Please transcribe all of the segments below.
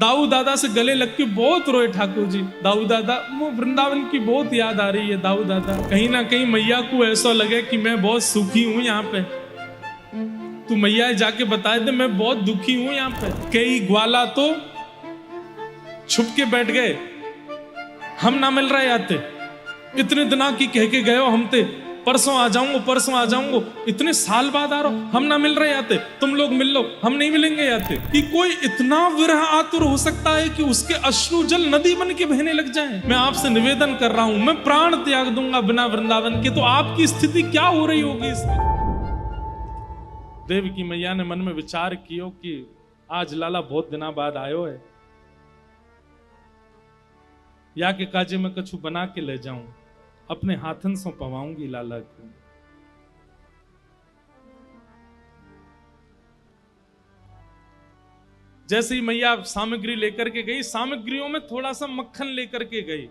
दाऊ दादा से गले लग के बहुत रोए ठाकुर जी। दाऊ दादा, वो वृंदावन की बहुत याद आ रही है। दाऊ दादा, कहीं ना कहीं मैया को ऐसा लगे कि मैं बहुत सुखी हूं यहाँ पे। तू मैया जाके बता दे मैं बहुत दुखी हूं यहाँ पे। कई ग्वाला तो छुप के बैठ गए, हम ना मिल रहे आते, इतने दिना की कह के गए हो हम ते, परसों आ जाऊंगा, परसों आ जाऊंगा, इतने साल बाद आ रहा हो, हम ना मिल रहे आते, तुम लोग मिल लो, हम नहीं मिलेंगे आते। कि कोई इतना विरह आतुर हो सकता है कि उसके अश्रु जल नदी बन के बहने लग जाएं। मैं आपसे निवेदन कर रहा हूं, मैं प्राण त्याग दूंगा बिना वृंदावन के, तो आपकी स्थिति क्या हो रही होगी इसमें। देव की मैया ने मन में विचार किया कि आज लाला बहुत दिना बाद आयो है, या के काजे में कछु बना के ले जाऊं, अपने हाथन से पवाऊंगी लाला को। जैसे ही मैया सामग्री लेकर के गई, सामग्रियों में थोड़ा सा मक्खन लेकर के गई,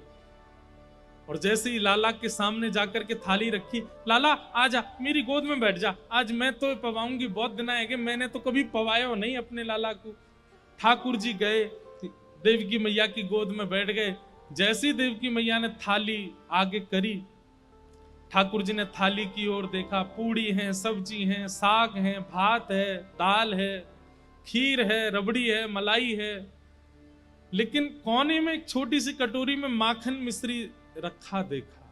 और जैसे ही लाला के सामने जाकर के थाली रखी, लाला आजा मेरी गोद में बैठ जा, आज मैं तो पवाऊंगी, बहुत दिन आएंगे, मैंने तो कभी पवाया नहीं अपने लाला को। ठाकुर जी गए, देव की मैया की गोद में बैठ गए। जैसी देव की मैया ने थाली आगे करी, ठाकुर जी ने थाली की ओर देखा, पूड़ी है, सब्जी है, साग है, भात है, दाल है, खीर है, रबड़ी है, मलाई है, लेकिन कोने में एक छोटी सी कटोरी में माखन मिश्री रखा देखा।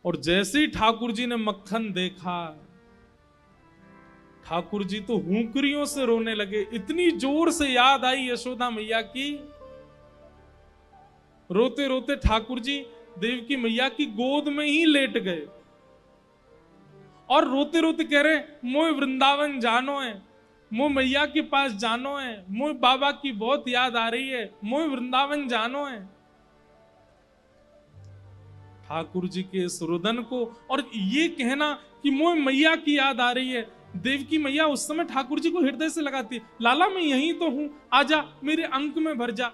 और जैसे ही ठाकुर जी ने मक्खन देखा, ठाकुर जी तो हुंकरियों से रोने लगे। इतनी जोर से याद आई यशोदा मैया की, रोते रोते ठाकुर जी देव की मैया की गोद में ही लेट गए, और रोते रोते कह रहे, मोए वृंदावन जानो है, मोए मैया के पास जानो है, मोए बाबा की बहुत याद आ रही है, मोए वृंदावन जानो है। ठाकुर जी के इस रुदन को और ये कहना कि मोए मैया की याद आ रही है, देव की मैया उस समय ठाकुर जी को हृदय से लगाती है, लाला मैं यहीं तो हूं, आजा मेरे अंक में भर जा।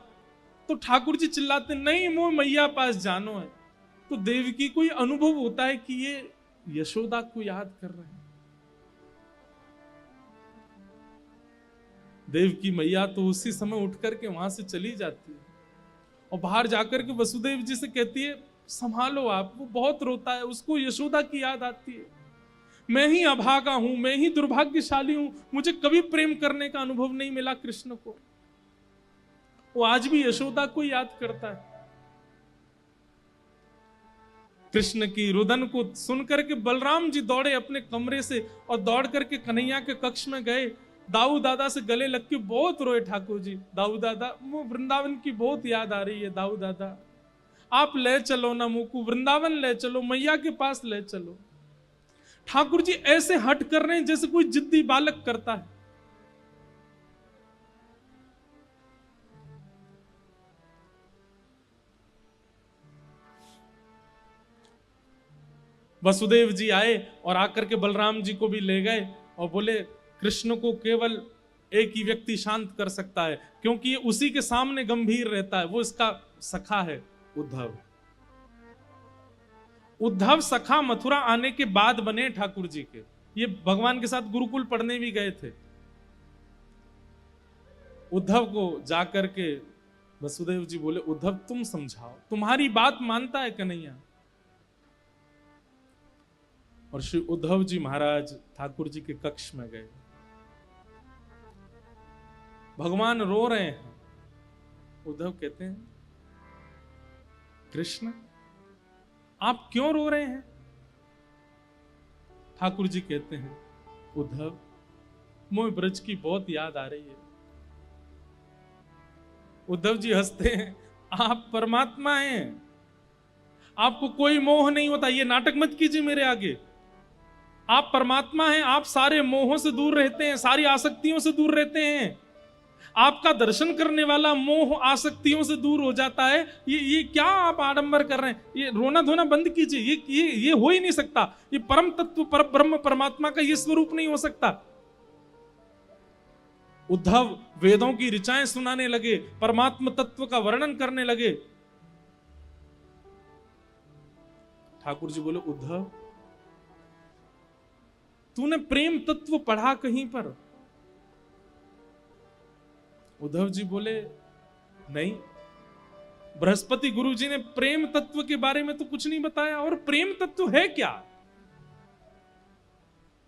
तो ठाकुर जी चिल्लाते, नहीं मोए मैया पास जानो है। तो देव की कोई अनुभव होता है कि ये यशोदा को याद कर रहे हैं। देव की मैया तो उसी समय उठ करके वहां से चली जाती है, और बाहर जाकर के वसुदेव जी से कहती है, संभालो आप, वो बहुत रोता है, उसको यशोदा की याद आती है। मैं ही अभागा हूं, मैं ही दुर्भाग्यशाली हूं, मुझे कभी प्रेम करने का अनुभव नहीं मिला कृष्ण को। वो आज भी यशोदा को याद करता है। कृष्ण की रुदन को सुनकर के बलराम जी दौड़े अपने कमरे से, और दौड़ करके कन्हैया के कक्ष में गए। दाऊ दादा से गले लग के बहुत रोए ठाकुर जी। दाऊ दादा, वो वृंदावन की बहुत याद आ रही है, दाऊ दादा आप ले चलो ना मुझको, वृंदावन ले चलो, मैया के पास ले चलो। ठाकुर जी ऐसे हट कर रहे हैं जैसे कोई जिद्दी बालक करता है। वसुदेव जी आए और आकर के बलराम जी को भी ले गए, और बोले कृष्ण को केवल एक ही व्यक्ति शांत कर सकता है, क्योंकि ये उसी के सामने गंभीर रहता है, वो इसका सखा है उद्धव। उद्धव सखा मथुरा आने के बाद बने ठाकुर जी के। ये भगवान के साथ गुरुकुल पढ़ने भी गए थे। उद्धव को जाकर के वसुदेव जी बोले, उद्धव तुम समझाओ, तुम्हारी बात मानता है कन्हैया। और श्री उद्धव जी महाराज ठाकुर जी के कक्ष में गए। भगवान रो रहे हैं। उद्धव कहते हैं, कृष्ण आप क्यों रो रहे हैं? ठाकुर जी कहते हैं, उद्धव मोह ब्रज की बहुत याद आ रही है। उद्धव जी हंसते हैं, आप परमात्मा हैं, आपको कोई मोह नहीं होता, ये नाटक मत कीजिए मेरे आगे। आप परमात्मा हैं, आप सारे मोहों से दूर रहते हैं, सारी आसक्तियों से दूर रहते हैं। आपका दर्शन करने वाला मोह आसक्तियों से दूर हो जाता है। ये क्या आप आडंबर कर रहे हैं? ये रोना धोना बंद कीजिए। ये हो ही नहीं सकता। ये परम तत्व पर ब्रह्म परमात्मा का ये स्वरूप नहीं हो सकता। उद्धव वेदों की ऋचाएं सुनाने लगे, परमात्म तत्व का वर्णन करने लगे। ठाकुर जी बोले, उद्धव तूने प्रेम तत्व पढ़ा कहीं पर? उद्धव जी बोले नहीं, बृहस्पति गुरु जी ने प्रेम तत्व के बारे में तो कुछ नहीं बताया। और प्रेम तत्व है क्या?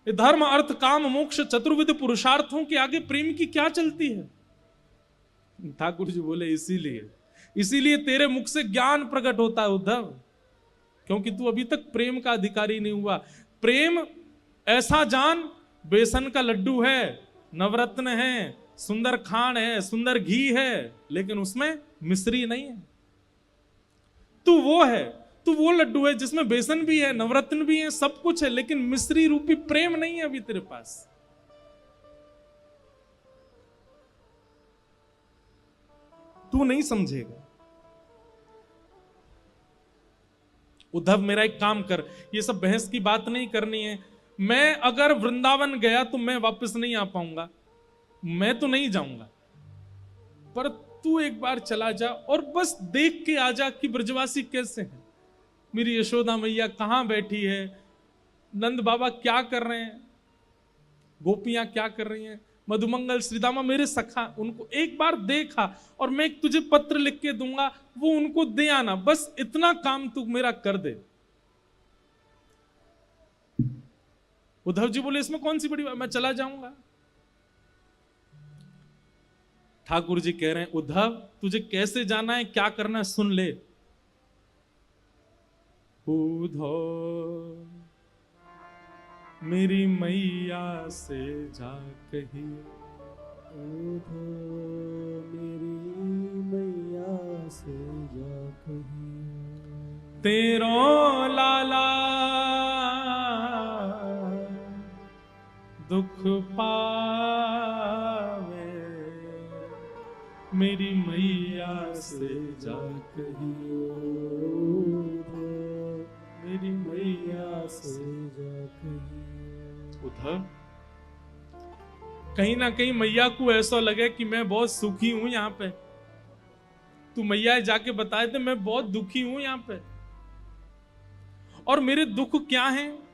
ये धर्म अर्थ काम मोक्ष चतुर्विध पुरुषार्थों के आगे प्रेम की क्या चलती है? ठाकुर जी बोले इसीलिए तेरे मुख से ज्ञान प्रकट होता है उद्धव, क्योंकि तू अभी तक प्रेम का अधिकारी नहीं हुआ। प्रेम ऐसा जान बेसन का लड्डू है, नवरत्न है, सुंदर खांड है, सुंदर घी है, लेकिन उसमें मिश्री नहीं है। तू वो है, तू वो लड्डू है जिसमें बेसन भी है, नवरत्न भी है, सब कुछ है, लेकिन मिश्री रूपी प्रेम नहीं है अभी तेरे पास। तू नहीं समझेगा। उद्धव मेरा एक काम कर, ये सब बहस की बात नहीं करनी है। मैं अगर वृंदावन गया तो मैं वापस नहीं आ पाऊंगा, मैं तो नहीं जाऊंगा, पर तू एक बार चला जा और बस देख के आ जा कि ब्रजवासी कैसे हैं, मेरी यशोदा मैया कहां बैठी है, नंद बाबा क्या कर रहे हैं, गोपियां क्या कर रही हैं, मधुमंगल श्रीदामा मेरे सखा, उनको एक बार देखा और मैं तुझे पत्र लिख के दूंगा, वो उनको दे आना, बस इतना काम तू मेरा कर दे। उद्धव जी बोले इसमें कौन सी बड़ी बात, मैं चला जाऊंगा। ठाकुर जी कह रहे हैं उद्धव तुझे कैसे जाना है, क्या करना है, सुन ले। उद्धव मेरी मैया से जा कही, मेरी मैया से जा कही, तेरो लाला दुख पावे, मेरी मैया से जा कही, मेरी मैया से जा कही। उद्धव कहीं ना कहीं मैया को ऐसा लगे कि मैं बहुत सुखी हूं यहाँ पे, तू मैया जाके बताए थे मैं बहुत दुखी हूं यहाँ पे, और मेरे दुख क्या हैं।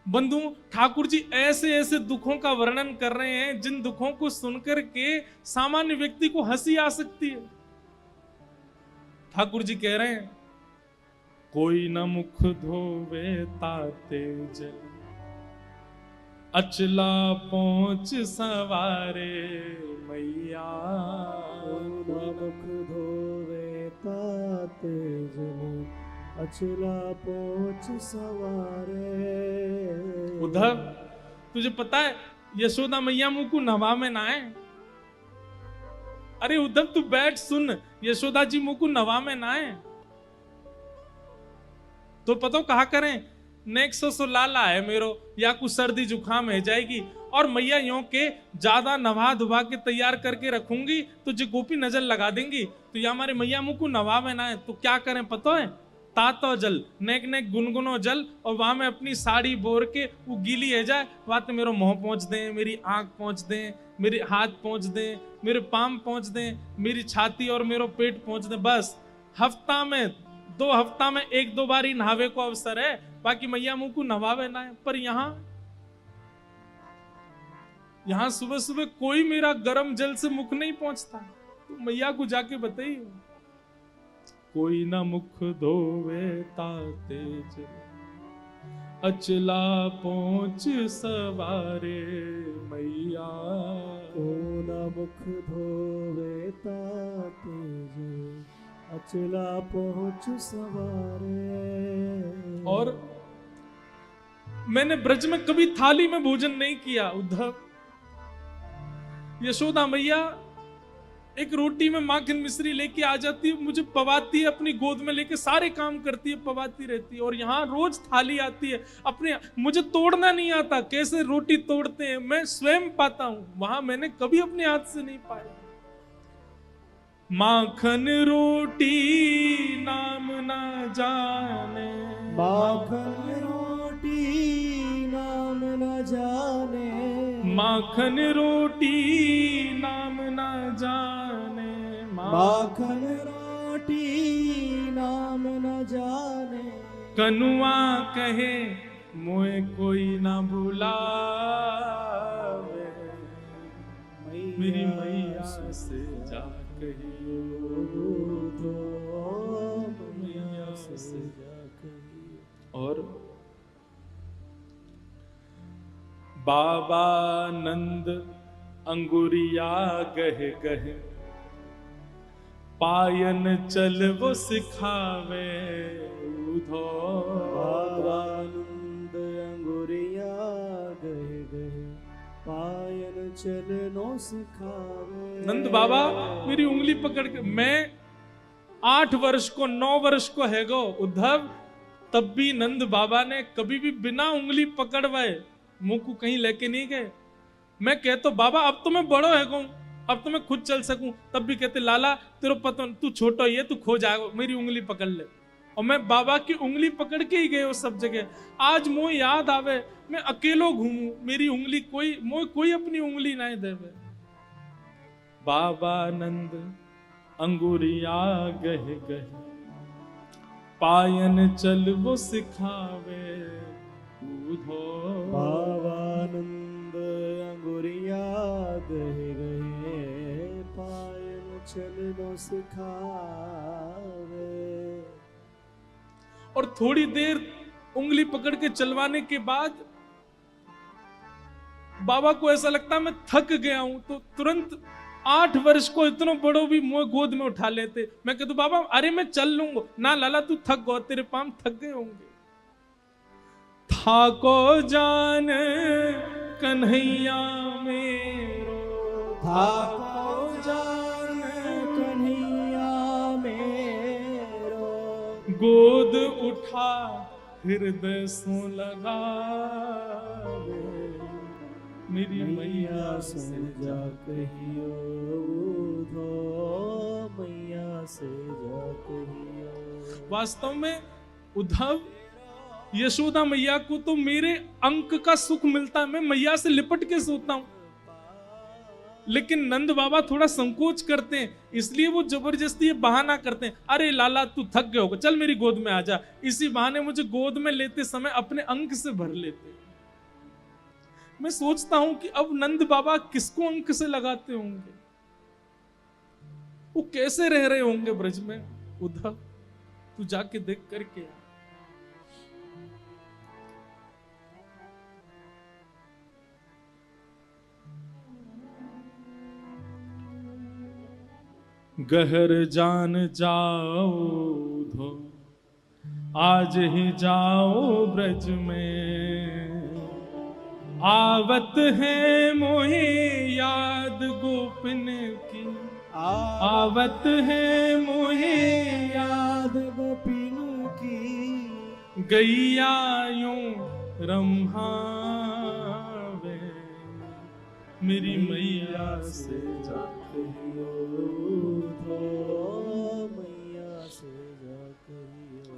बंधु ठाकुर जी ऐसे ऐसे दुखों का वर्णन कर रहे हैं जिन दुखों को सुनकर के सामान्य व्यक्ति को हंसी आ सकती है। ठाकुर जी कह रहे हैं कोई न मुख धोवे ताते जल, अचला पहुंच सवारे मैया, मुख धोवे ताते जल, अचला पहुंच सवारे। उद्धव तुझे पता है यशोदा मैया मुंह को नवा में ना है। अरे उद्धव तू बैठ सुन, यशोदा जी मुंह को नवा में ना है तो पता कहा करें नेक्स्ट सो लाला है मेरो, या कुछ सर्दी जुकाम है जाएगी, और मैया यों के ज्यादा नवा धुबा के तैयार करके रखूंगी तो जो गोपी नजर लगा देंगी, तो या हमारे मैया मुंह को नवा में ना है तो क्या करें पता है, तातो जल नेक नेक गुनगुनो जल, और वहां में अपनी साड़ी बोर के वो गीली है जाए, वहां तो मेरा मुंह पहुंच दे, मेरी आंख पहुंच दे, मेरे हाथ पहुंच दे, मेरे पाम पहुंच दे, मेरी छाती और मेरा पेट पहुंच दे, बस हफ्ता में 2 हफ्ता में 1-2 बार ही नहावे को अवसर है, बाकी मैया मुंह को नवावे ना है। पर यहाँ सुबह सुबह कोई मेरा गर्म जल से मुख नहीं पहुंचता, तो मैया को जाके बताइए कोई ना मुख धोवे ताते जल, अचला पहुंच सवारे मैया, कोई ना मुख धोवे ताते जल, अचला पहुंच सवारे। और मैंने ब्रज में कभी थाली में भोजन नहीं किया उद्धव। यशोदा मैया एक रोटी में माखन मिश्री लेके आ जाती है, मुझे पवाती है, अपनी गोद में लेके सारे काम करती है, पवाती रहती है, और यहाँ रोज थाली आती है अपने, मुझे तोड़ना नहीं आता, कैसे रोटी तोड़ते हैं मैं स्वयं पाता हूं, वहां मैंने कभी अपने हाथ से नहीं पाया। माखन रोटी नाम ना जाने, माखन रोटी नाम न जाने, माखन रोटी नाम ना जाने, माखन रोटी नाम न जाने, कनुआ कहे मोए कोई ना भुलावे, मेरी मैया से जा कहियो, उद्धव मैया से जा कहियो। और बाबा नंद अंगुरिया गह गह, पायन चल वो सिखावे उधो। बाबा नंद अंगुरिया गह गह, पायन चलनो सिखावे। नंद बाबा मेरी उंगली पकड़ के, मैं 8 वर्ष को 9 वर्ष को है गो उद्धव, तब भी नंद बाबा ने कभी भी बिना उंगली पकड़वाए मुंह को कहीं लेके नहीं गए। मैं कहता बाबा अब तो मैं बड़ो है गो, अब तो मैं खुद चल सकूं, तब भी कहते लाला तेरे पता तू छोटा ही है, तू खो जाएगा, मेरी उंगली पकड़ ले। और मैं बाबा की उंगली पकड़ के ही गए उस सब जगह। आज मोह याद आवे मैं अकेलो घूमूं, मेरी उंगली कोई अपनी उंगली नहीं देवे। बाबा नंद अंगुरिया गह गह, पायन चल वो सिखावे उधो। बाबा नंद अंगुरिया गह गए, पायन चलनो सिखावे। और थोड़ी देर उंगली पकड़ के चलवाने के बाद बाबा को ऐसा लगता मैं थक गया हूं, तो तुरंत 8 वर्ष को इतना बड़ो भी मुझे गोद में उठा लेते। मैं कहता बाबा अरे मैं चल लूंगा ना, लाला तू थक गो, तेरे पांव थक गए होंगे। थाको जान कन्हैया मेरो, थाको जान कन्हैया मेरो, गोद उठा हृदय सो लगा, मेरी मैया से जा कहियो, उद्धव मैया से जा कहियो। वास्तव में उद्धव यशोदा मैया को तो मेरे अंक का सुख मिलता है, मैं मैया से लिपट के सोता हूं। लेकिन नंद बाबा थोड़ा संकोच करते हैं, इसलिए वो जबरदस्ती ये बहाना करते हैं, अरे लाला तू थक गए होगा, चल मेरी गोद में आ जा। इसी बहाने मुझे गोद में लेते समय अपने अंक से भर लेते। मैं सोचता हूं कि अब नंद बाबा किसको अंक से लगाते होंगे, वो कैसे रह रहे होंगे ब्रज में। उद्धव तू जाके देख करके आ। गहर जान जाओ धो, आज ही जाओ ब्रज में, आवत है मोहे याद गोपिन की, आवत है मोहे याद गोपिन की, गैया यूं रम्हावे, मेरी मैया से जा कहियो, मैया से जा कहियो।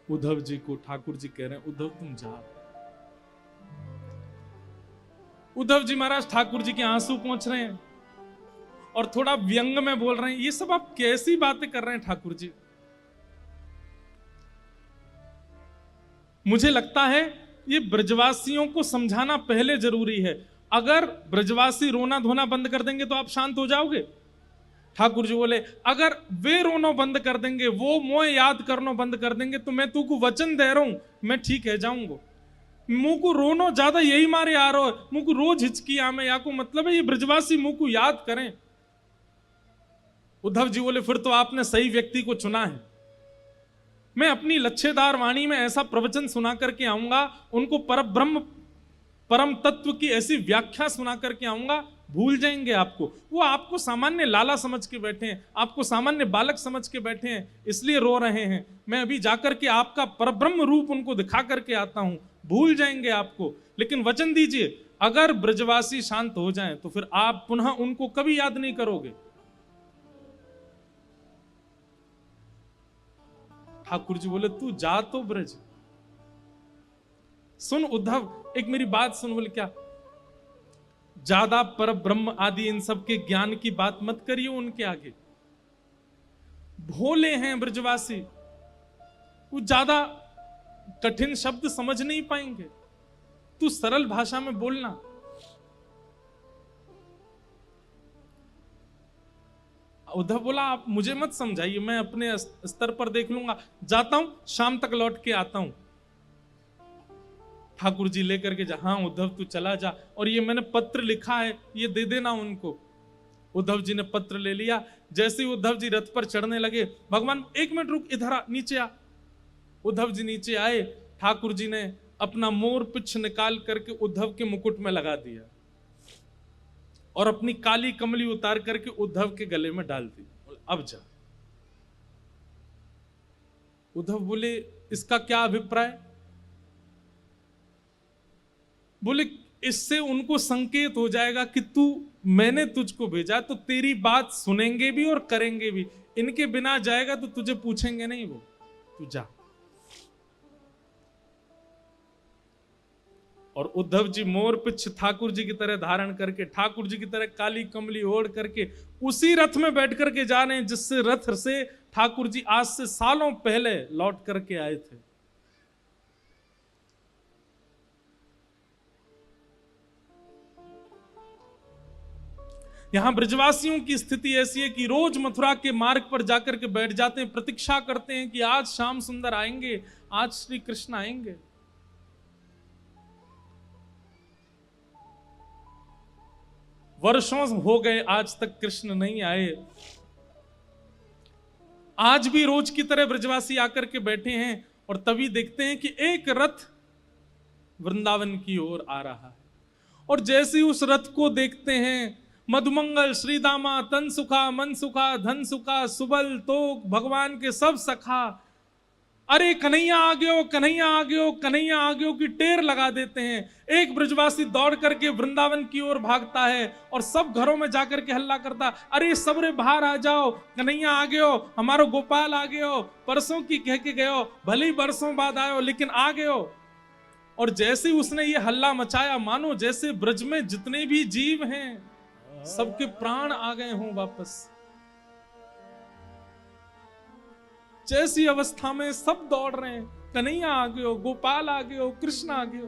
उद्धव जी को ठाकुर जी कह रहे हैं उद्धव तुम जा। उद्धव जी महाराज ठाकुर जी के आंसू पहुंच रहे हैं और थोड़ा व्यंग में बोल रहे हैं, ये सब आप कैसी बातें कर रहे हैं ठाकुर जी। मुझे लगता है ये ब्रजवासियों को समझाना पहले जरूरी है। अगर ब्रजवासी रोना धोना बंद कर देंगे तो आप शांत हो जाओगे। ठाकुर जी बोले अगर वे रोना बंद कर देंगे, वो मोह याद करना बंद कर देंगे, तो मैं तू को वचन दे रहा हूं मैं ठीक है जाऊंगा। मुंह को रोनो ज्यादा यही मारे आ रहा है, मुंह को रोज हिचकी आमे या को मतलब है ये ब्रजवासी मुंह को याद करें। उद्धव जी बोले फिर तो आपने सही व्यक्ति को चुना है। मैं अपनी लच्छेदार वाणी में ऐसा प्रवचन सुना करके आऊंगा, उनको परब्रह्म परम तत्व की ऐसी व्याख्या सुना करके आऊंगा, भूल जाएंगे आपको। वो आपको सामान्य लाला समझ के बैठे हैं, आपको सामान्य बालक समझ के बैठे हैं, इसलिए रो रहे हैं। मैं अभी जाकर के आपका परब्रह्म रूप उनको दिखा करके आता हूं, भूल जाएंगे आपको। लेकिन वचन दीजिए अगर ब्रजवासी शांत हो जाएं तो फिर आप पुनः उनको कभी याद नहीं करोगे। ठाकुर जी बोले तू जा तो ब्रज। सुन उद्धव एक मेरी बात सुन। बोले क्या? ज्यादा पर ब्रह्म आदि इन सब के ज्ञान की बात मत करिए उनके आगे। भोले हैं ब्रजवासी, वो ज्यादा कठिन शब्द समझ नहीं पाएंगे, तू सरल भाषा में बोलना। उद्धव बोला आप मुझे मत समझाइए, मैं अपने स्तर पर देख लूंगा, जाता हूं, शाम तक लौट के आता हूं। ठाकुर जी लेकर के जा, हाँ उद्धव तू चला जा, और ये मैंने पत्र लिखा है ये दे देना उनको। उद्धव जी ने पत्र ले लिया। जैसे ही उद्धव जी रथ पर चढ़ने लगे, भगवान एक मिनट रुक, इधर आ, नीचे आ। उद्धव जी नीचे आए, ठाकुर जी ने अपना मोर पिछ निकाल करके उद्धव के मुकुट में लगा दिया और अपनी काली कमली उतार करके उद्धव के गले में डाल दी। अब जा। उद्धव बोले इसका क्या अभिप्राय? बोले इससे उनको संकेत हो जाएगा कि तू, मैंने तुझको भेजा तो तेरी बात सुनेंगे भी और करेंगे भी, इनके बिना जाएगा तो तुझे पूछेंगे नहीं, वो तू जा। और उद्धव जी मोर पिछ ठाकुर जी की तरह धारण करके, ठाकुर जी की तरह काली कमली ओढ़ करके उसी रथ में बैठ करके जा रहे हैं जिससे रथ से ठाकुर जी आज से सालों पहले लौट करके आए थे। यहां ब्रजवासियों की स्थिति ऐसी है कि रोज मथुरा के मार्ग पर जाकर के बैठ जाते हैं, प्रतीक्षा करते हैं कि आज श्याम सुंदर आएंगे, आज श्री कृष्ण आएंगे। वर्षों हो गए आज तक कृष्ण नहीं आए। आज भी रोज की तरह ब्रजवासी आकर के बैठे हैं और तभी देखते हैं कि एक रथ वृंदावन की ओर आ रहा है। और जैसे ही उस रथ को देखते हैं, मधुमंगल श्रीदामा तन सुखा मन सुखा धन सुखा सुबल तोक भगवान के सब सखा, अरे कन्हैया आ गयो, कन्हैया आ गयो, कन्हैया आ गयो की टेर लगा देते हैं। एक ब्रजवासी दौड़ करके वृंदावन की ओर भागता है और सब घरों में जाकर के हल्ला करता, अरे सबरे बाहर आ जाओ, कन्हैया आ गयो, हमारो गोपाल आ गयो, परसों की कह के गयो, भले ही बरसों बाद आयो लेकिन आ गयो। और जैसे उसने ये हल्ला मचाया, मानो जैसे ब्रज में जितने भी जीव हैं सबके प्राण आ गए हों वापस। जैसी अवस्था में सब दौड़ रहे हैं, कन्हैया आ गयो, गोपाल आ गयो, कृष्ण आ गयो।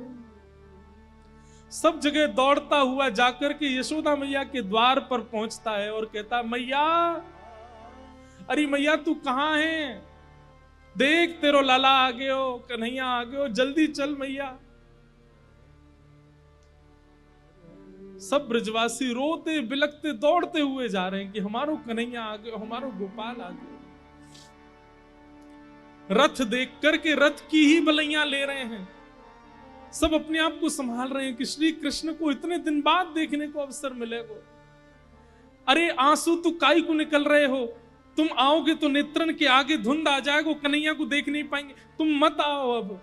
सब जगह दौड़ता हुआ जाकर के यशोदा मैया के द्वार पर पहुंचता है और कहता, मैया, अरे मैया तू कहां है? देख तेरो लाला आ गयो, कन्हैया आ गयो, जल्दी चल मैया। सब ब्रजवासी रोते बिलखते दौड़ते हुए जा रहे हैं कि हमारो कन्हैया आ गयो, हमारो गोपाल आ गयो। रथ देख करके रथ की ही बलैयां ले रहे हैं, सब अपने आप को संभाल रहे हैं कि श्री कृष्ण को इतने दिन बाद देखने को अवसर मिलेगा। अरे आंसू तो काई को निकल रहे हो, तुम आओगे तो नेत्रन के आगे धुंध आ जाएगा, कन्हैया को देख नहीं पाएंगे, तुम मत आओ। अब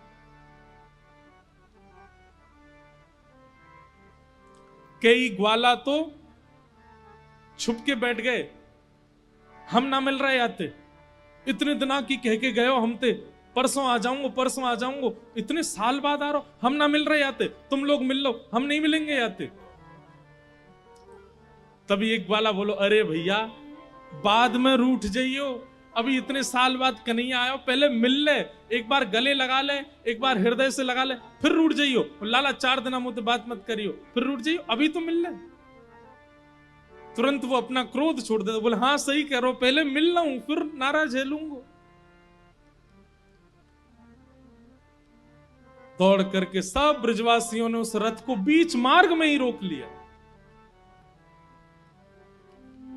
कई ग्वाला तो छुप के बैठ गए, हम ना मिल रहे आते, इतने दिना की कह के गए हो हम ते, परसों आ जाऊंगा, परसों आ जाऊंगा, इतने साल बाद आ रहा हो, हम ना मिल रहे आते, तुम लोग मिल लो, हम नहीं मिलेंगे आते। तभी एक ग्वाला बोलो, अरे भैया बाद में रूठ जाइयो, अभी इतने साल बाद कन्हैया आयो, पहले मिल ले, एक बार गले लगा ले, एक बार हृदय से लगा ले, फिर रूठ जाइयो। लाला 4 दिन मुझे बात मत करियो, फिर रूठ जाइयो, अभी तो मिल ले। तुरंत वो अपना क्रोध छोड़ देता, बोले हाँ सही कह रहे हो, पहले मिल लूं फिर नाराज झेलूंगा। दौड़ करके सब ब्रजवासियों ने उस रथ को बीच मार्ग में ही रोक लिया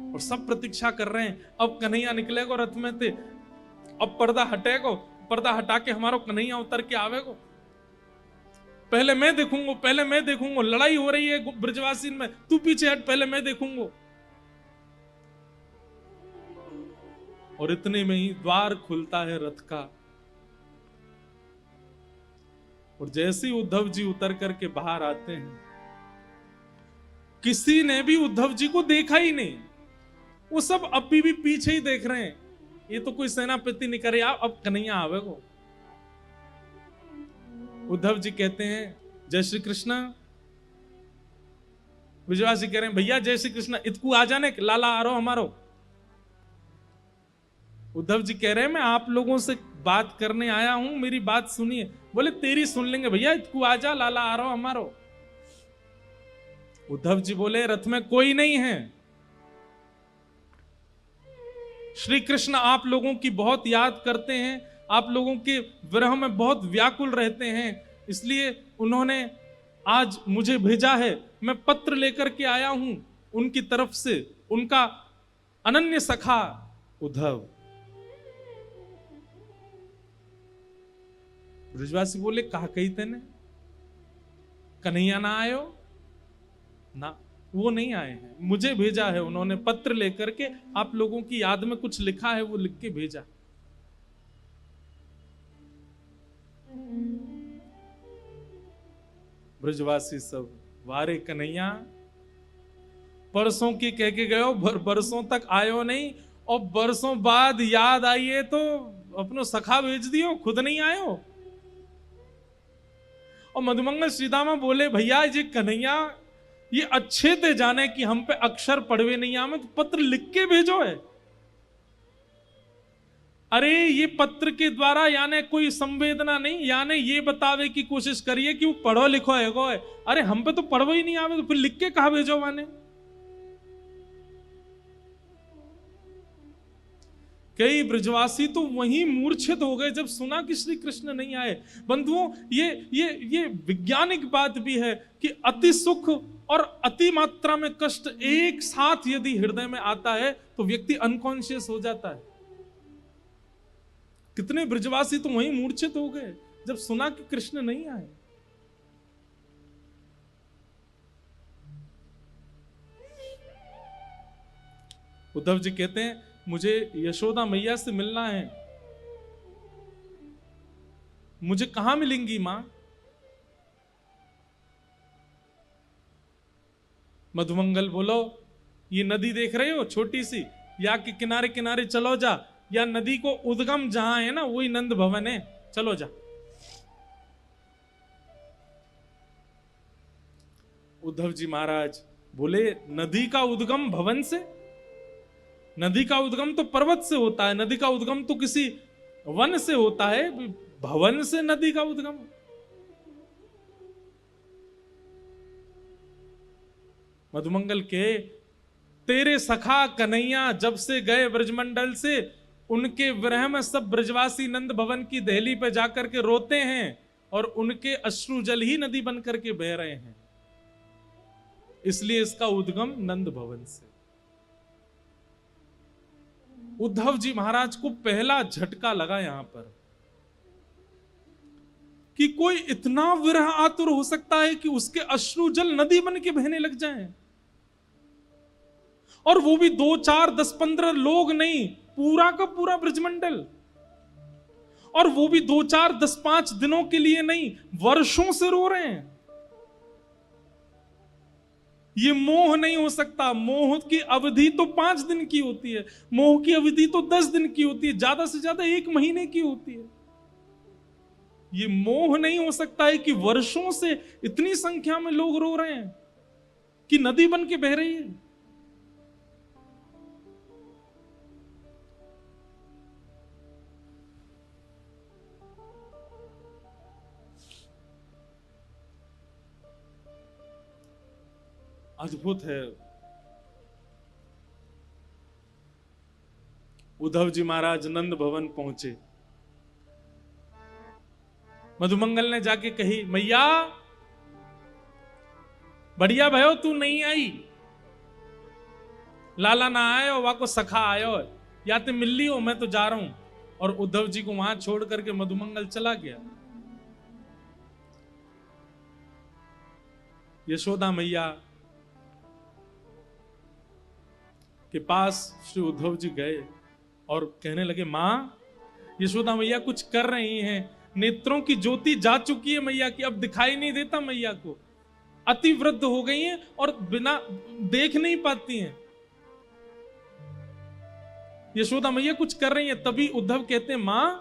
और सब प्रतीक्षा कर रहे हैं, अब कन्हैया निकलेगा रथ में थे, अब पर्दा हटेगा, पर्दा हटा के हमारा कन्हैया उतर के आवेगा, पहले मैं देखूंगा, पहले मैं देखूंगा, लड़ाई हो रही है ब्रजवासी में, तू पीछे हट, पहले मैं देखूंगा। और इतने में ही द्वार खुलता है रथ का, और जैसे ही उद्धव जी उतर करके बाहर आते हैं, किसी ने भी उद्धव जी को देखा ही नहीं, वो सब अभी भी पीछे ही देख रहे हैं, ये तो कोई सेनापति नहीं करे, अब कन्हैया आवेगो। उद्धव जी कहते हैं जय श्री कृष्ण, ब्रजवासी कह रहे हैं भैया जय श्री कृष्ण, इतकू आ जाने, लाला आ रहो हमारो। उद्धव जी कह रहे हैं मैं आप लोगों से बात करने आया हूं, मेरी बात सुनिए। बोले तेरी सुन लेंगे भैया, इतकू आ जा, लाला आ रहो हमारो। उद्धव जी बोले रथ में कोई नहीं है। श्री कृष्ण आप लोगों की बहुत याद करते हैं, आप लोगों के विरह में बहुत व्याकुल रहते हैं, इसलिए उन्होंने आज मुझे भेजा है। मैं पत्र लेकर के आया हूं उनकी तरफ से, उनका अनन्य सखा उद्धव। ब्रजवासी बोले, कहा कही तेने, कन्हैया ना आयो ना, वो नहीं आए हैं, मुझे भेजा है उन्होंने पत्र लेकर के, आप लोगों की याद में कुछ लिखा है, वो लिख के भेजा। ब्रजवासी सब, वारे कन्हैया, परसों की कह के गयो, बरसों तक आयो नहीं, और बरसों बाद याद आई है तो अपनो सखा भेज दियो, खुद नहीं आयो। और मधुमंगल श्रीदामा बोले, भैया ये कन्हैया ये अच्छे थे जाने कि हम पे अक्षर पढ़वे नहीं आवे, तो पत्र लिख के भेजो है। अरे ये पत्र के द्वारा यानी कोई संवेदना नहीं, यानी ये बतावे की कोशिश करिए कि वो पढ़ो लिखो है। अरे हम पे तो पढ़ो ही नहीं आवे, तो फिर लिख के कहा भेजो माने। कई ब्रजवासी तो वहीं मूर्छित हो गए जब सुना कि श्री कृष्ण नहीं आए। बंधुओं, ये वैज्ञानिक बात भी है कि अति सुख और अति मात्रा में कष्ट एक साथ यदि हृदय में आता है तो व्यक्ति अनकॉन्शियस हो जाता है। कितने ब्रजवासी तो वहीं मूर्छित हो गए जब सुना कि कृष्ण नहीं आए। उद्धव जी कहते हैं, मुझे यशोदा मैया से मिलना है। मुझे कहां मिलेंगी मां? मधुमंगल बोलो, ये नदी देख रहे हो छोटी सी, या के किनारे किनारे चलो जा, या नदी को उद्गम जहां है ना वही नंद भवन है, चलो जा। उद्धव जी महाराज बोले, नदी का उद्गम भवन से? नदी का उद्गम तो पर्वत से होता है, नदी का उद्गम तो किसी वन से होता है, भवन से नदी का उद्गम? मधुमंगल के, तेरे सखा कन्हैया जब से गए ब्रजमंडल से, उनके विरह में सब ब्रजवासी नंद भवन की दहली पे जाकर के रोते हैं और उनके अश्रु जल ही नदी बन करके बह रहे हैं, इसलिए इसका उद्गम नंद भवन से। उद्धव जी महाराज को पहला झटका लगा यहां पर कि कोई इतना विरह आतुर हो सकता है कि उसके अश्रु जल नदी बन के बहने लग जाएं, और वो भी 2, 4, 10, 15 लोग नहीं, पूरा का पूरा ब्रजमंडल, और वो भी 2, 4, 10, 5 दिनों के लिए नहीं, वर्षों से रो रहे हैं। ये मोह नहीं हो सकता। मोह की अवधि तो 5 दिन की होती है, मोह की अवधि तो 10 दिन की होती है, ज्यादा से ज्यादा 1 महीने की होती है। ये मोह नहीं हो सकता है कि वर्षों से इतनी संख्या में लोग रो रहे हैं कि नदी बन के बह रही है। अद्भुत है। उद्धव जी महाराज नंद भवन पहुंचे। मधुमंगल ने जाके कही, मैया बढ़िया भयो तू नहीं आई, लाला ना आयो, वहां को सखा आयो, या ते मिल ली हो, मैं तो जा रहा हूं। और उद्धव जी को वहां छोड़ करके मधुमंगल चला गया। यशोदा मैया के पास श्री उद्धव जी गए और कहने लगे, मां, यशोदा मैया कुछ कर रही हैं, नेत्रों की ज्योति जा चुकी है मैया की, अब दिखाई नहीं देता मैया को, अति वृद्ध हो गई हैं और बिना देख नहीं पाती हैं। यशोदा मैया कुछ कर रही हैं। तभी उद्धव कहते हैं, मां,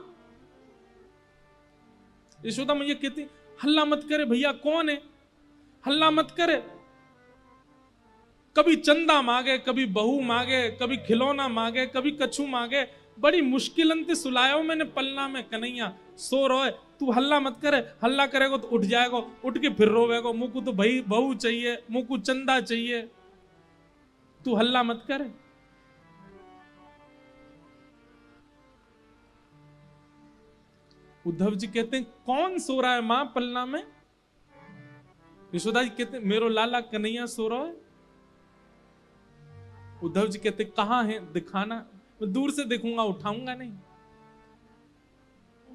यशोदा मैया कहती, हल्ला मत करे भैया, कौन है, हल्ला मत करे। कभी चंदा मांगे, कभी बहू मांगे, कभी खिलौना मांगे, कभी कछू मांगे, बड़ी मुश्किल अंत सुलायो मैंने पलना में कन्हैया, सो रोए, तू हल्ला मत करे, हल्ला करेगो तो उठ जाएगो, उठ के फिर रोवेगो, मुझ को तो भाई बहू चाहिए, मुझ को चंदा चाहिए, तू हल्ला मत करे। उद्धव जी कहते हैं कौन सो रहा है मां पलना में? यशोदा जी कहते हैं मेरो लाला कन्हैया सो रहा है। उद्धव जी कहते कहां है, दिखाना। मैं दूर से देखूंगा, उठाऊंगा नहीं।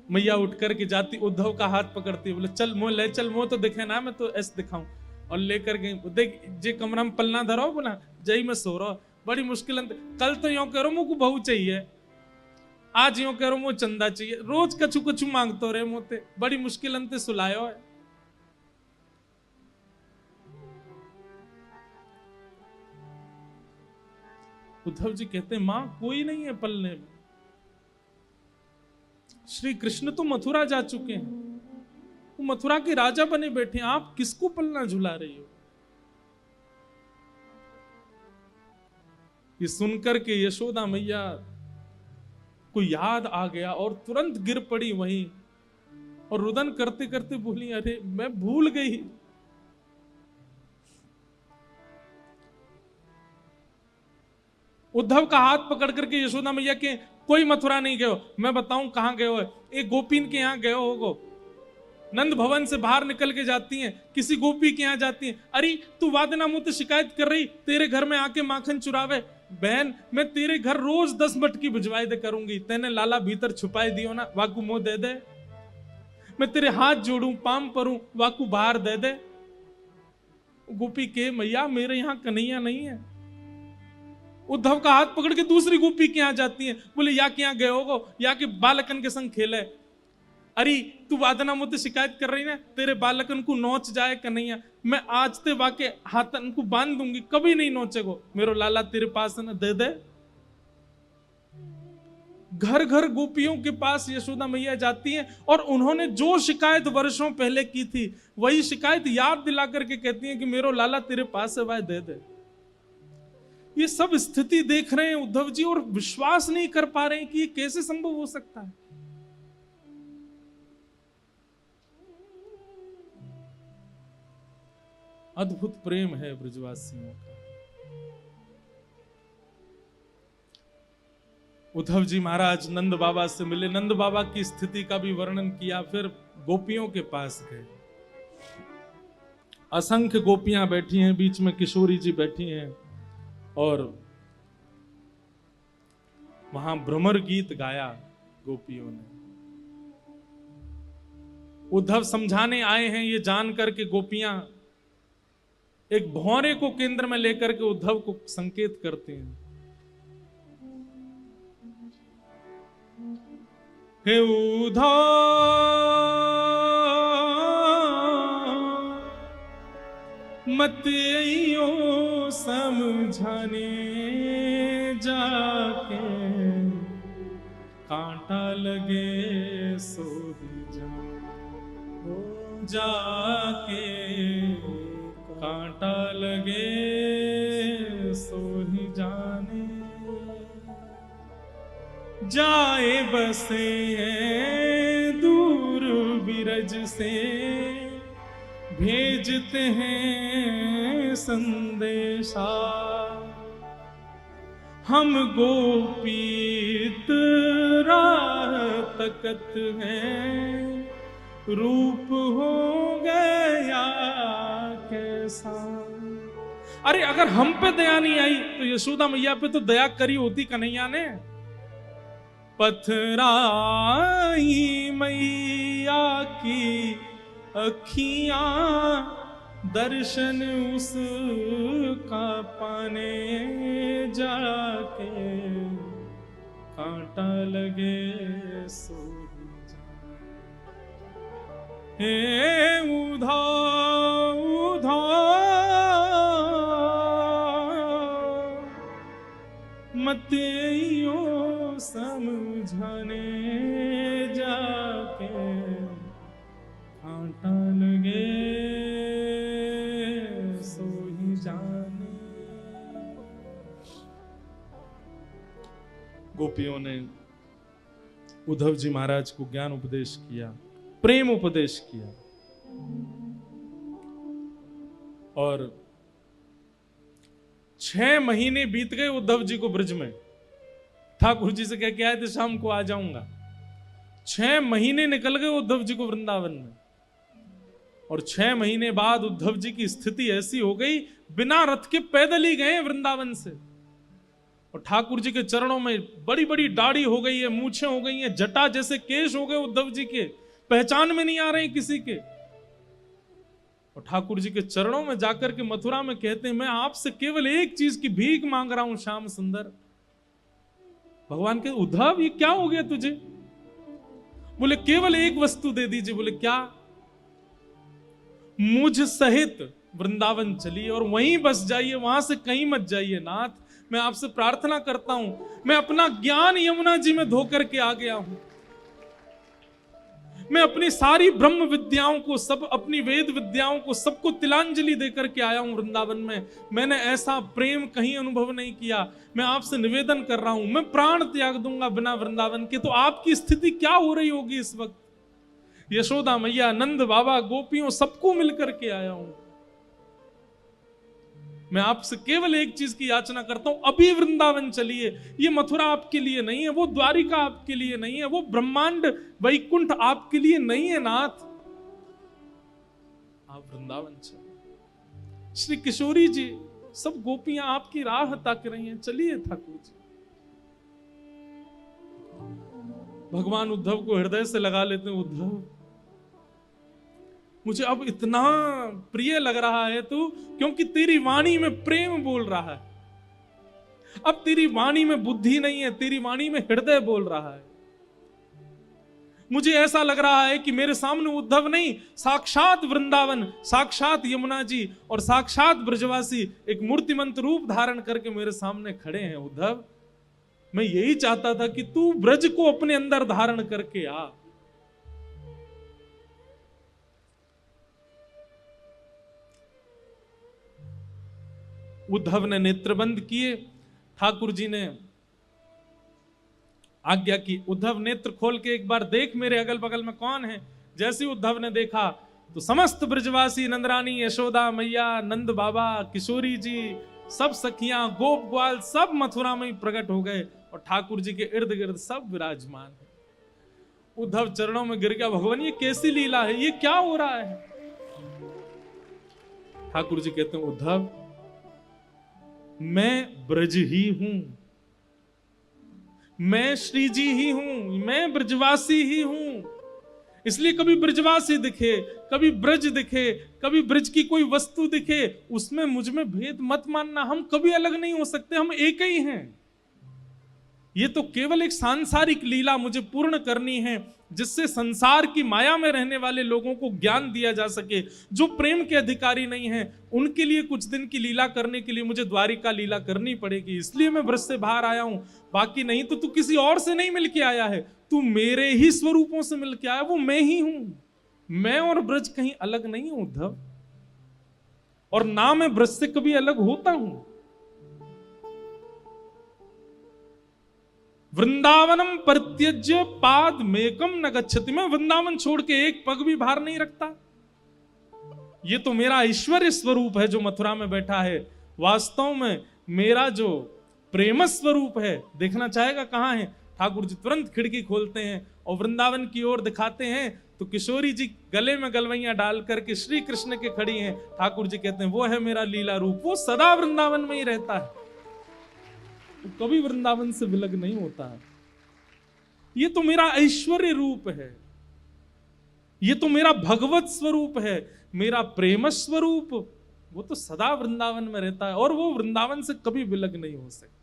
मैया उठ करके जाती, उद्धव का हाथ पकड़ती, बोले चल मोह ले चल, मोह तो दिखे ना, मैं तो ऐसे दिखाऊं। और लेकर गई, देख जे कमरा में पलना धरो बोला जई मैं सो रहा। बड़ी मुश्किल, कल तो यो करो मुझको बहू चाहिए, आज यो करो मुझे चंदा चाहिए, रोज कछु कछु मांगतो रहे मोते। बड़ी मुश्किल अंते सुलायो है। उद्धव जी कहते हैं मां कोई नहीं है पलने में। श्री कृष्ण तो मथुरा जा चुके हैं, वो मथुरा के राजा बने बैठे हैं, आप किसको पलना झुला रही हो? ये सुनकर के यशोदा मैया को याद आ गया और तुरंत गिर पड़ी वहीं और रुदन करते करते बोली अरे मैं भूल गई। उद्धव का हाथ पकड़ करके यशोदा मैया के कोई मथुरा नहीं गए हो। मैं बताऊं कहां गए हो? एक गोपीन के यहां गए होगो। नंद भवन से बाहर निकल के जाती हैं, किसी गोपी के यहां जाती हैं। अरे तू वादना मुझसे शिकायत कर रही, तेरे घर में आके माखन चुरावे। बहन मैं तेरे घर रोज 10 मटकी भिजवाई दे करूंगी, तेने लाला भीतर छुपाई दियो ना, वाकू मुंह दे दे। मैं तेरे हाथ जोड़ू पाम परूं, वाकू बाहर दे दे। गोपी के मैया मेरे यहां कन्हैया नहीं है। उद्धव का हाथ पकड़ के दूसरी गोपी के यहां जाती है, बोले या के यहां गए होगो, या के बालकन के संग खेले। अरे तू वादना मुझसे शिकायत कर रही ना, तेरे बालकन को नोच जाए कन्हैया, मैं आज ते वाके हाथन को बांध दूंगी, कभी नहीं नोचेगो। मेरो लाला तेरे पास है ना, दे दे। घर घर गोपियों के पास यशोदा मैया जाती हैं और उन्होंने जो शिकायत वर्षों पहले की थी वही शिकायत याद दिला करके कहती हैं कि मेरो लाला तेरे पास है, वह दे दे। ये सब स्थिति देख रहे हैं उद्धव जी और विश्वास नहीं कर पा रहे हैं कि ये कैसे संभव हो सकता है। अद्भुत प्रेम है ब्रजवासियों का। उद्धव जी महाराज नंद बाबा से मिले, नंद बाबा की स्थिति का भी वर्णन किया, फिर गोपियों के पास गए। असंख्य गोपियां बैठी हैं, बीच में किशोरी जी बैठी हैं और वहां भ्रमर गीत गाया गोपियों ने। उद्धव समझाने आए हैं ये जान करके गोपियां एक भौरे को केंद्र में लेकर के उद्धव को संकेत करते हैं। हे उद्धव मत आइयो समझाने जाके, कांटा लगे सो ही जाके, कांटा लगे सो ही जाने। जाए बसे हैं दूर बिरज से, भेजते हैं संदेशा। हम गोपीत राह तकत हैं, रूप हो गया कैसा। अरे अगर हम पे दया नहीं आई तो यशोदा मैया पे तो दया करी होती कन्हैया ने। पथराई मैया की अखियां, दर्शन उसका पाने जाके, कांटा लगे सो हे उद्धव उद्धव मत आइयो समझाने जाके, कांटा लगे सो ही जाने। गोपियों ने उद्धव जी महाराज को ज्ञान उपदेश किया, प्रेम उपदेश किया और 6 महीने बीत गए उद्धव जी को ब्रज में। ठाकुर जी से कह के आए थे शाम को आ जाऊंगा। 6 महीने निकल गए उद्धव जी को वृंदावन में, और 6 महीने बाद उद्धव जी की स्थिति ऐसी हो गई, बिना रथ के पैदल ही गए वृंदावन से। और ठाकुर जी के चरणों में बड़ी बड़ी दाढ़ी हो गई है, मूछें हो गई हैं, जटा जैसे केश हो गए उद्धव जी के, पहचान में नहीं आ रहे किसी के। और ठाकुर जी के चरणों में जाकर के मथुरा में कहते हैं, मैं आपसे केवल एक चीज की भीख मांग रहा हूं श्याम सुंदर। भगवान के उद्धव ये क्या हो गया तुझे? बोले केवल एक वस्तु दे दीजिए। बोले क्या? मुझ सहित वृंदावन चलिए और वहीं बस जाइए, वहां से कहीं मत जाइए नाथ। मैं आपसे प्रार्थना करता हूं, मैं अपना ज्ञान यमुना जी में धोकर के आ गया हूं। मैं अपनी सारी ब्रह्म विद्याओं को, सब अपनी वेद विद्याओं को, सबको तिलांजलि देकर के आया हूं वृंदावन में। मैंने ऐसा प्रेम कहीं अनुभव नहीं किया। मैं आपसे निवेदन कर रहा हूं, मैं प्राण त्याग दूंगा बिना वृंदावन के। तो आपकी स्थिति क्या हो रही होगी इस वक्त? यशोदा मैया, नंद बाबा, गोपियों, सबको मिलकर के आया हूं। मैं आपसे केवल एक चीज की याचना करता हूं, अभी वृंदावन चलिए। ये मथुरा आपके लिए नहीं है, वो द्वारिका आपके लिए नहीं है, वो ब्रह्मांड वैकुंठ आपके लिए नहीं है नाथ। आप वृंदावन चलिए। श्री किशोरी जी, सब गोपियां आपकी राह ताक रही हैं, चलिए ठाकुर जी। भगवान उद्धव को हृदय से लगा लेते हैं। उद्धव, मुझे अब इतना प्रिय लग रहा है तू, क्योंकि तेरी वाणी में प्रेम बोल रहा है। अब तेरी वाणी में बुद्धि नहीं है, तेरी वाणी में हृदय बोल रहा है। मुझे ऐसा लग रहा है कि मेरे सामने उद्धव नहीं, साक्षात वृंदावन, साक्षात यमुना जी और साक्षात ब्रजवासी एक मूर्तिमंत रूप धारण करके मेरे सामने खड़े हैं। उद्धव, मैं यही चाहता था कि तू ब्रज को अपने अंदर धारण करके आ। उद्धव ने नेत्र बंद किए, ठाकुर जी ने आज्ञा की, उद्धव नेत्र खोल के एक बार देख मेरे अगल बगल में कौन है। जैसे उद्धव ने देखा तो समस्त ब्रजवासी, नंदरानी, यशोदा मैया, नंद बाबा, किशोरी जी, सब सखियां, गोप ग्वाल, सब मथुरा में ही प्रकट हो गए और ठाकुर जी के इर्द गिर्द सब विराजमान है। उद्धव चरणों में गिर गया, भगवान ये कैसी लीला है, ये क्या हो रहा है? ठाकुर जी कहते हैं, उद्धव मैं ब्रज ही हूं, मैं श्री जी ही हूं, मैं ब्रजवासी ही हूं। इसलिए कभी ब्रजवासी दिखे, कभी ब्रज दिखे, कभी ब्रज की कोई वस्तु दिखे, उसमें मुझ में भेद मत मानना। हम कभी अलग नहीं हो सकते, हम एक ही हैं। ये तो केवल एक सांसारिक लीला मुझे पूर्ण करनी है, जिससे संसार की माया में रहने वाले लोगों को ज्ञान दिया जा सके। जो प्रेम के अधिकारी नहीं हैं, उनके लिए कुछ दिन की लीला करने के लिए मुझे द्वारिका लीला करनी पड़ेगी। इसलिए मैं ब्रज से बाहर आया हूं, बाकी नहीं तो तू किसी और से नहीं मिलके आया है, तू मेरे ही स्वरूपों से मिलके आया, वो मैं ही हूं। मैं और ब्रज कहीं अलग नहीं हूं उद्धव, और ना मैं ब्रज से कभी अलग होता हूं। वृंदावनम परित्यज्य पाद मेकम न गच्छति, मैं वृंदावन छोड़ के एक पग भी बाहर नहीं रखता। ये तो मेरा ऐश्वर्य स्वरूप है जो मथुरा में बैठा है। वास्तव में मेरा जो प्रेम स्वरूप है, देखना चाहेगा कहां है? ठाकुर जी तुरंत खिड़की खोलते हैं और वृंदावन की ओर दिखाते हैं, तो किशोरी जी गले में गलवैया डाल करके श्री कृष्ण के खड़ी हैं। ठाकुर जी कहते हैं, वो है मेरा लीला रूप, वो सदा वृंदावन में ही रहता है, तो कभी वृंदावन से विलग नहीं होता है। ये तो मेरा ऐश्वर्य रूप है, ये तो मेरा भगवत स्वरूप है, मेरा प्रेम स्वरूप, वो तो सदा वृंदावन में रहता है और वो वृंदावन से कभी विलग नहीं हो सकता।